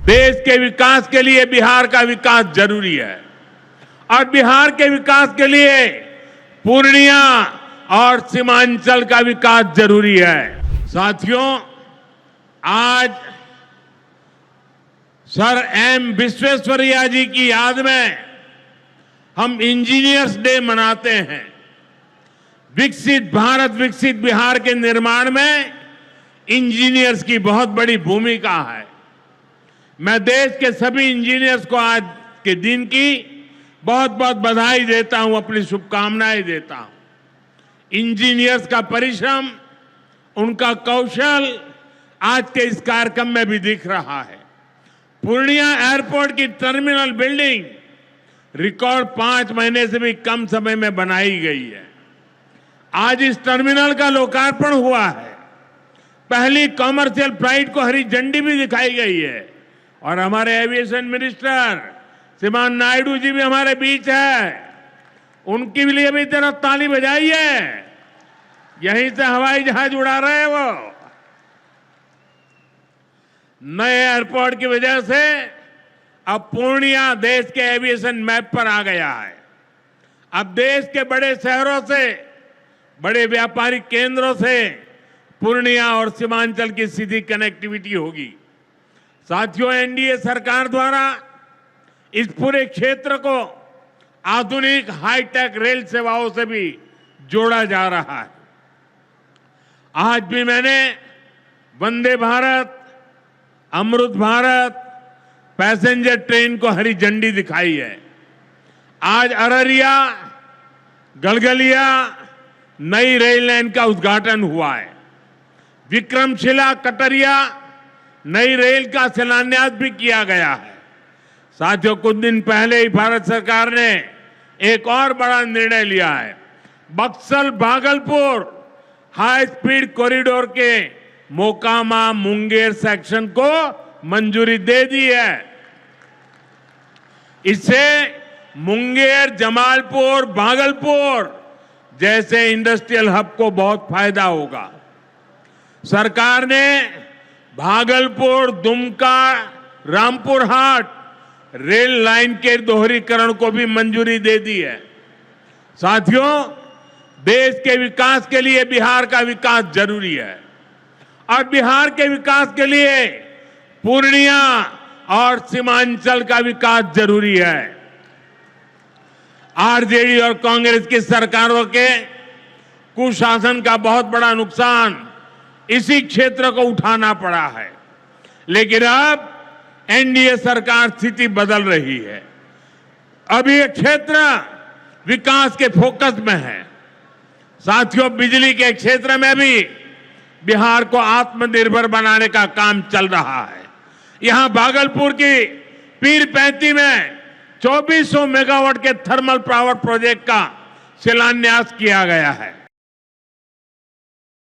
देश के विकास के लिए बिहार का विकास जरूरी है और बिहार के विकास के लिए पूर्णिया और सीमांचल का विकास जरूरी है। साथियों, आज सर एम विश्वेश्वरैया जी की याद में हम इंजीनियर्स डे मनाते हैं। विकसित भारत, विकसित बिहार के निर्माण में इंजीनियर्स की बहुत बड़ी भूमिका है। मैं देश के सभी इंजीनियर्स को आज के दिन की बहुत बहुत बधाई देता हूं, अपनी शुभकामनाएं देता हूं। इंजीनियर्स का परिश्रम, उनका कौशल आज के इस कार्यक्रम में भी दिख रहा है। पूर्णिया एयरपोर्ट की टर्मिनल बिल्डिंग रिकॉर्ड 5 महीने से भी कम समय में बनाई गई है। आज इस टर्मिनल का लोकार्पण हुआ है। पहली कॉमर्शियल फ्लाइट को हरी झंडी भी दिखाई गई है और हमारे एविएशन मिनिस्टर श्रीमान नायडू जी भी हमारे बीच है। उनके लिए भी जरा ताली बजाइए। यहीं से हवाई जहाज उड़ा रहे हैं वो। नए एयरपोर्ट की वजह से अब पूर्णिया देश के एविएशन मैप पर आ गया है। अब देश के बड़े शहरों से, बड़े व्यापारिक केंद्रों से पूर्णिया और सीमांचल की सीधी कनेक्टिविटी होगी। साथियों, एनडीए सरकार द्वारा इस पूरे क्षेत्र को आधुनिक हाईटेक रेल सेवाओं से भी जोड़ा जा रहा है। आज भी मैंने वंदे भारत, अमृत भारत पैसेंजर ट्रेन को हरी झंडी दिखाई है। आज अररिया गलगलिया नई रेल लाइन का उद्घाटन हुआ है। विक्रमशिला कटरिया नई रेल का शिलान्यास भी किया गया है। साथियों, कुछ दिन पहले ही भारत सरकार ने एक और बड़ा निर्णय लिया है। Buxar Bhagalpur high speed corridor के मोकामा मुंगेर सेक्शन को मंजूरी दे दी है। इससे मुंगेर, जमालपुर, भागलपुर जैसे इंडस्ट्रियल हब को बहुत फायदा होगा। सरकार ने भागलपुर, दुमका, रामपुर हाट रेल लाइन के दोहरीकरण को भी मंजूरी दे दी है। साथियों, देश के विकास के लिए बिहार का विकास जरूरी है और बिहार के विकास के लिए पूर्णिया और सीमांचल का विकास जरूरी है। आरजेडी और कांग्रेस की सरकारों के कुशासन का बहुत बड़ा नुकसान इसी क्षेत्र को उठाना पड़ा है, लेकिन अब एनडीए सरकार स्थिति बदल रही है। अब ये क्षेत्र विकास के फोकस में है। साथियों, बिजली के क्षेत्र में भी बिहार को आत्मनिर्भर बनाने का काम चल रहा है। यहां भागलपुर की पीरपैंती में 2400 मेगावाट के थर्मल पावर प्रोजेक्ट का शिलान्यास किया गया है।